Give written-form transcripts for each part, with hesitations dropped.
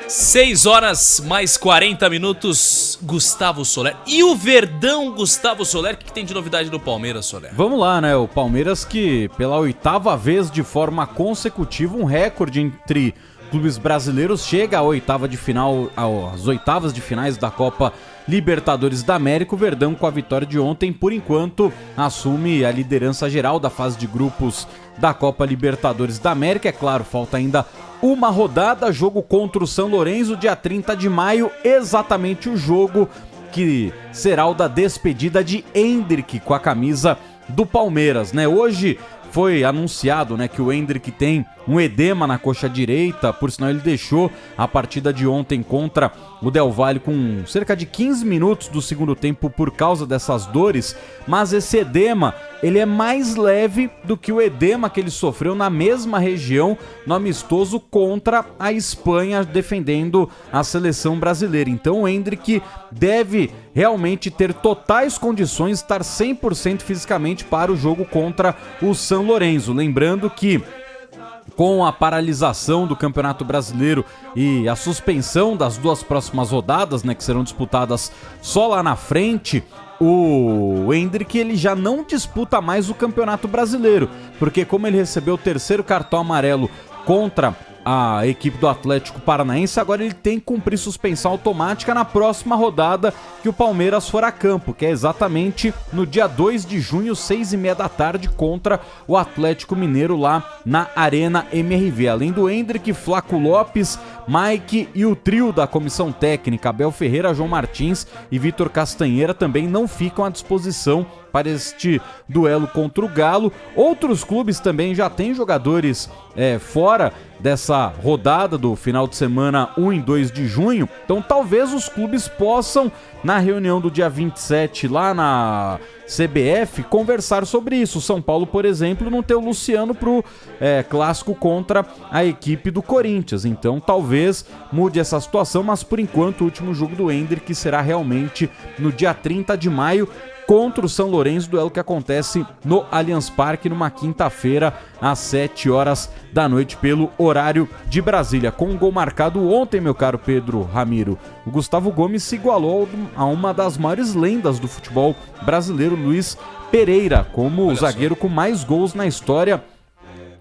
6 horas mais 40 minutos, Gustavo Soler. E o Verdão, Gustavo Soler, o que tem de novidade do Palmeiras, Soler? Vamos lá, né? O Palmeiras que, pela 8ª vez de forma consecutiva, um recorde entre clubes brasileiros, chega às oitavas de finais da Copa Libertadores da América. O Verdão, com a vitória de ontem, por enquanto, assume a liderança geral da fase de grupos da Copa Libertadores da América. É claro, falta ainda uma rodada, jogo contra o São Lourenço, dia 30 de maio, exatamente o jogo que será o da despedida de Endrick com a camisa do Palmeiras, né? Hoje foi anunciado, né, que o Endrick tem um edema na coxa direita, por sinal ele deixou a partida de ontem contra o Del Valle com cerca de 15 minutos do segundo tempo por causa dessas dores, mas esse edema, ele é mais leve do que o edema que ele sofreu na mesma região no amistoso contra a Espanha, defendendo a seleção brasileira. Então o Endrick deve realmente ter totais condições de estar 100% fisicamente para o jogo contra o São Lourenço. Lembrando que com a paralisação do Campeonato Brasileiro e a suspensão das 2 próximas rodadas, né, que serão disputadas só lá na frente, o Endrick ele já não disputa mais o Campeonato Brasileiro, porque como ele recebeu o 3º cartão amarelo contra a equipe do Atlético Paranaense, agora ele tem que cumprir suspensão automática na próxima rodada que o Palmeiras for a campo, que é exatamente no dia 2 de junho, 6h30 da tarde, contra o Atlético Mineiro lá na Arena MRV. Além do Endrick, Flaco Lopes, Mike e o trio da comissão técnica, Abel Ferreira, João Martins e Vitor Castanheira, também não ficam à disposição para este duelo contra o Galo. Outros clubes também já têm jogadores fora dessa rodada do final de semana 1 e 2 de junho, então talvez os clubes possam, na reunião do dia 27 lá na CBF, conversar sobre isso. O São Paulo, por exemplo, não tem o Luciano pro clássico contra a equipe do Corinthians, então talvez mude essa situação, mas por enquanto o último jogo do Endrick será realmente no dia 30 de maio, contra o São Lourenço, duelo que acontece no Allianz Parque numa quinta-feira às 7 horas da noite pelo horário de Brasília. Com um gol marcado ontem, meu caro Pedro Ramiro, o Gustavo Gomes se igualou a uma das maiores lendas do futebol brasileiro, Luiz Pereira, como o zagueiro com mais gols na história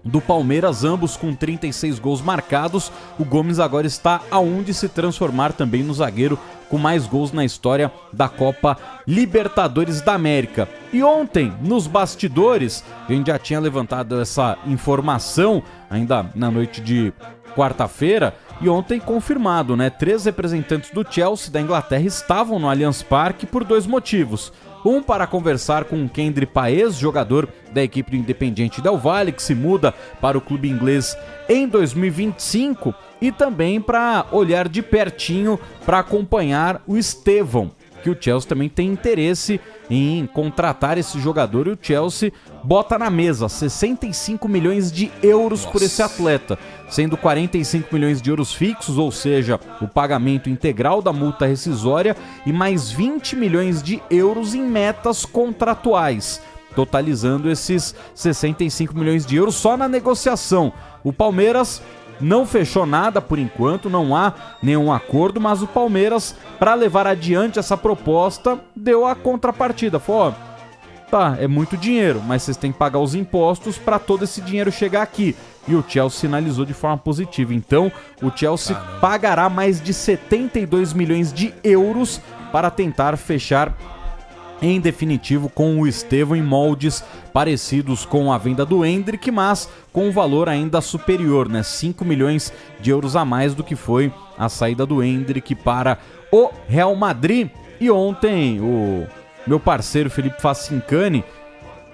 do Palmeiras, ambos com 36 gols marcados. O Gomes agora está a um de se transformar também no zagueiro com mais gols na história da Copa Libertadores da América. E ontem, nos bastidores, a gente já tinha levantado essa informação ainda na noite de quarta-feira, e ontem confirmado, né? 3 representantes do Chelsea da Inglaterra estavam no Allianz Parque por 2 motivos. Um, para conversar com Kendry Paez, jogador da equipe do Independiente Del Valle, que se muda para o clube inglês em 2025, e também para olhar de pertinho para acompanhar o Estevão, que o Chelsea também tem interesse em contratar esse jogador, e o Chelsea bota na mesa 65 milhões de euros por esse atleta, sendo 45 milhões de euros fixos, ou seja, o pagamento integral da multa rescisória, e mais 20 milhões de euros em metas contratuais, totalizando esses 65 milhões de euros só na negociação. O Palmeiras não fechou nada por enquanto, não há nenhum acordo, mas o Palmeiras, para levar adiante essa proposta, deu a contrapartida. Falou, tá, é muito dinheiro, mas vocês têm que pagar os impostos para todo esse dinheiro chegar aqui. E o Chelsea sinalizou de forma positiva. Então, o Chelsea pagará mais de 72 milhões de euros para tentar fechar em definitivo com o Estevão, em moldes parecidos com a venda do Endrick, mas com um valor ainda superior, né? 5 milhões de euros a mais do que foi a saída do Endrick para o Real Madrid. E ontem o meu parceiro Felipe Facincani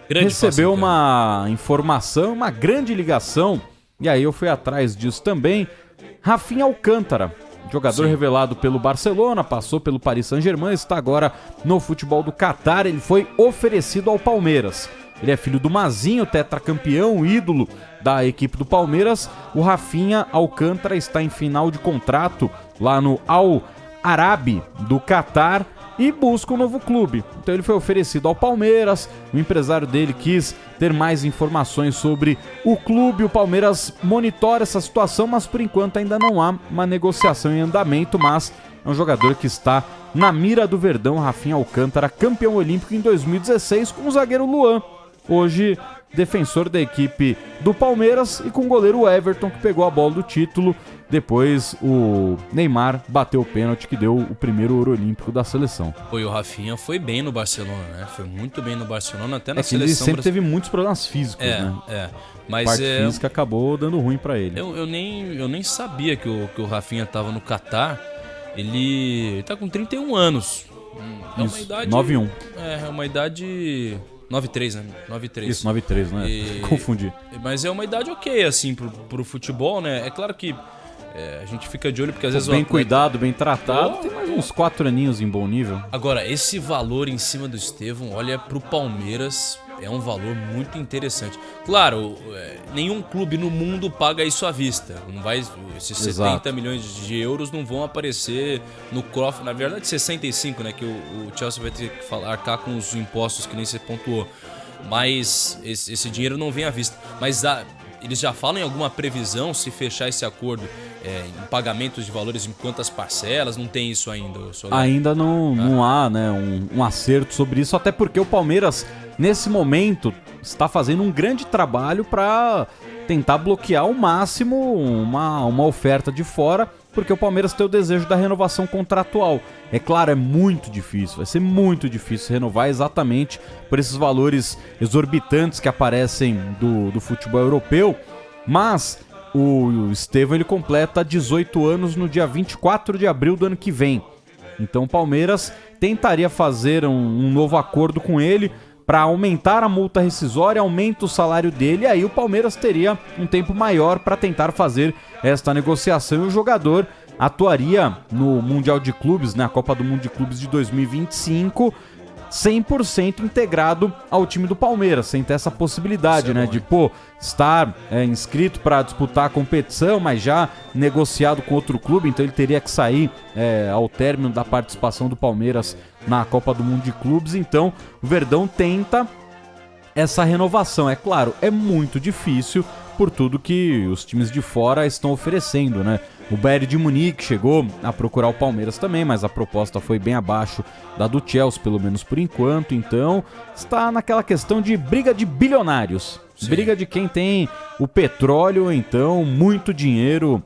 recebeu uma informação, uma grande ligação, e aí eu fui atrás disso também. Rafinha Alcântara, jogador revelado pelo Barcelona, passou pelo Paris Saint-Germain, está agora no futebol do Catar. Ele foi oferecido ao Palmeiras. Ele é filho do Mazinho, tetracampeão, ídolo da equipe do Palmeiras. O Rafinha Alcântara está em final de contrato lá no Al Arabi do Catar e busca um novo clube. Então ele foi oferecido ao Palmeiras, o empresário dele quis ter mais informações sobre o clube, o Palmeiras monitora essa situação, mas por enquanto ainda não há uma negociação em andamento, mas é um jogador que está na mira do Verdão. Rafinha Alcântara, campeão olímpico em 2016 com o zagueiro Luan, hoje defensor da equipe do Palmeiras, e com o goleiro Everton, que pegou a bola do título. Depois o Neymar bateu o pênalti que deu o primeiro ouro olímpico da seleção. Foi, o Rafinha foi bem no Barcelona, né? Foi muito bem no Barcelona, até na que seleção. Ele sempre teve muitos problemas físicos, né? Mas a parte física acabou dando ruim pra ele. Eu nem sabia que o Rafinha tava no Catar. Ele tá com 31 anos. É uma idade... 9-1. É uma idade... 9-3, né? 9-3. Isso, 9-3, né? Confundi. Mas é uma idade ok, assim, pro futebol, né? É claro que a gente fica de olho, porque às vezes... Bem cuidado, bem tratado, tem mais uns 4 aninhos em bom nível. Agora, esse valor em cima do Estevão, olha, pro Palmeiras, é um valor muito interessante. Claro, nenhum clube no mundo paga isso à vista. Não vai, esses 70 milhões de euros não vão aparecer no cofre. Na verdade, 65, né? Que o Chelsea vai ter que arcar com os impostos, que nem você pontuou. Mas esse dinheiro não vem à vista. Mas eles já falam em alguma previsão, se fechar esse acordo, em pagamentos de valores, em quantas parcelas? Não tem isso ainda, Soler? Ainda não há, né, um acerto sobre isso, até porque o Palmeiras, nesse momento, está fazendo um grande trabalho para tentar bloquear ao máximo uma oferta de fora, porque o Palmeiras tem o desejo da renovação contratual. É claro, é muito difícil, vai ser muito difícil renovar exatamente por esses valores exorbitantes que aparecem do futebol europeu, mas o Estevão ele completa 18 anos no dia 24 de abril do ano que vem. Então o Palmeiras tentaria fazer um novo acordo com ele para aumentar a multa rescisória, aumenta o salário dele, e aí o Palmeiras teria um tempo maior para tentar fazer esta negociação, e o jogador atuaria no Mundial de Clubes, na Copa do Mundo de Clubes de 2025, 100% integrado ao time do Palmeiras, sem ter essa possibilidade, né, de estar inscrito para disputar a competição, mas já negociado com outro clube, então ele teria que sair ao término da participação do Palmeiras na Copa do Mundo de Clubes. Então o Verdão tenta essa renovação. É claro, é muito difícil por tudo que os times de fora estão oferecendo, né? O Bayern de Munique chegou a procurar o Palmeiras também, mas a proposta foi bem abaixo da do Chelsea, pelo menos por enquanto. Então está naquela questão de briga de bilionários. Sim. Briga de quem tem o petróleo, então muito dinheiro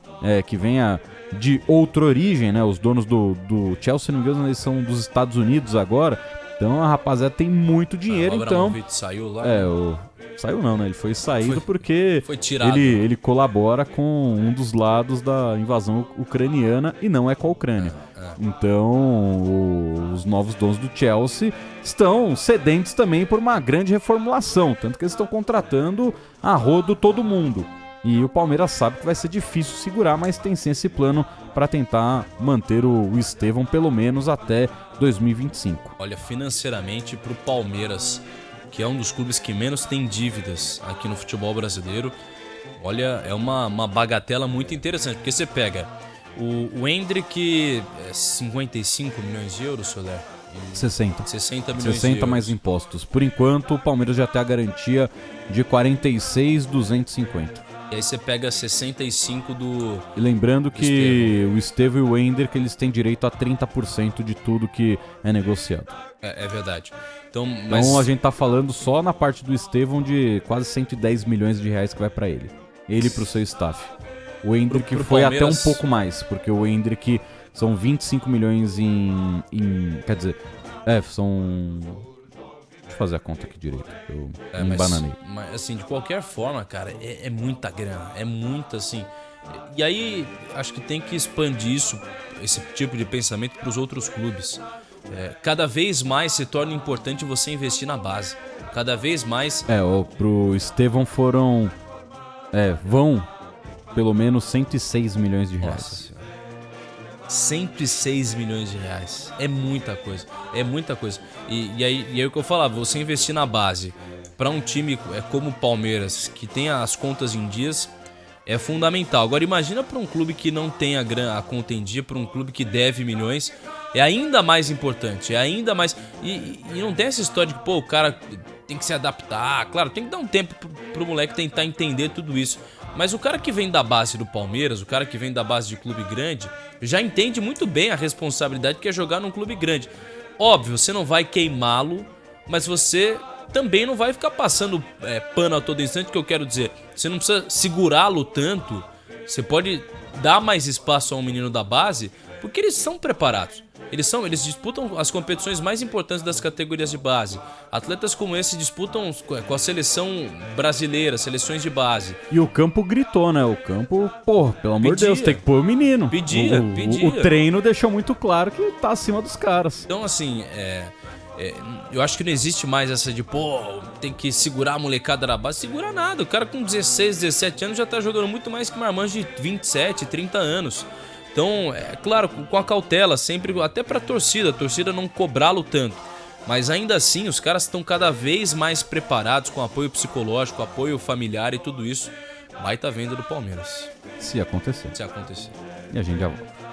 que venha de outra origem, né? Os donos do Chelsea, se não me engano, eles são dos Estados Unidos agora. Então a rapaziada tem muito dinheiro, então... O saiu lá. Saiu não, né? Ele foi saído porque foi tirado. Ele colabora com um dos lados da invasão ucraniana e não é com a Ucrânia. Então os novos donos do Chelsea estão sedentes também por uma grande reformulação, tanto que eles estão contratando a rodo todo mundo. E o Palmeiras sabe que vai ser difícil segurar, mas tem sim esse plano para tentar manter o Estevão pelo menos até 2025. Olha, financeiramente pro Palmeiras, que é um dos clubes que menos tem dívidas aqui no futebol brasileiro, olha, é uma bagatela muito interessante, porque você pega o Endrick, 55 milhões de euros, Soler? 60 milhões de euros. Mais impostos. Por enquanto, o Palmeiras já tem a garantia de 46,250. E aí você pega 65 do... E lembrando que o Estevão e o Endrick, eles têm direito a 30% de tudo que é negociado. É verdade. Então a gente tá falando só na parte do Estevão de quase 110 milhões de reais que vai pra ele. Ele pro seu staff. O Endrick foi até um pouco mais, porque o Endrick são 25 milhões quer dizer, são... Deixa eu fazer a conta aqui direito, eu me embananei. Mas assim, de qualquer forma, cara, é muita grana, é muita, assim... E aí, acho que tem que expandir esse tipo de pensamento pros outros clubes. Cada vez mais se torna importante você investir na base. Cada vez mais... Pro Estevão vão pelo menos 106 milhões de reais. Nossa, 106 milhões de reais. É muita coisa. É muita coisa. E aí o que eu falava, você investir na base para um time como o Palmeiras, que tem as contas em dias, é fundamental. Agora imagina para um clube que não tem a conta em dia, para um clube que deve milhões, é ainda mais importante, é ainda mais... E não tem essa história de que, pô, o cara tem que se adaptar, claro, tem que dar um tempo pro moleque tentar entender tudo isso. Mas o cara que vem da base do Palmeiras, o cara que vem da base de clube grande, já entende muito bem a responsabilidade que é jogar num clube grande. Óbvio, você não vai queimá-lo, mas você também não vai ficar passando pano a todo instante, que eu quero dizer. Você não precisa segurá-lo tanto, você pode dar mais espaço a um menino da base, porque eles são preparados. Eles disputam as competições mais importantes das categorias de base. Atletas como esse disputam com a seleção brasileira, seleções de base. E o campo gritou, né? O campo, pô, pelo amor de Deus, tem que pôr o menino. Pedia. O treino deixou muito claro que tá acima dos caras. Então, assim, eu acho que não existe mais essa de, pô, tem que segurar a molecada da base. Segura nada. O cara com 16, 17 anos já tá jogando muito mais que marmanjo de 27, 30 anos. Então, é claro, com a cautela, sempre, até pra torcida, a torcida não cobrá-lo tanto. Mas ainda assim, os caras estão cada vez mais preparados, com apoio psicológico, apoio familiar e tudo isso. Baita venda do Palmeiras. Se acontecer. Se acontecer. E a gente já volta.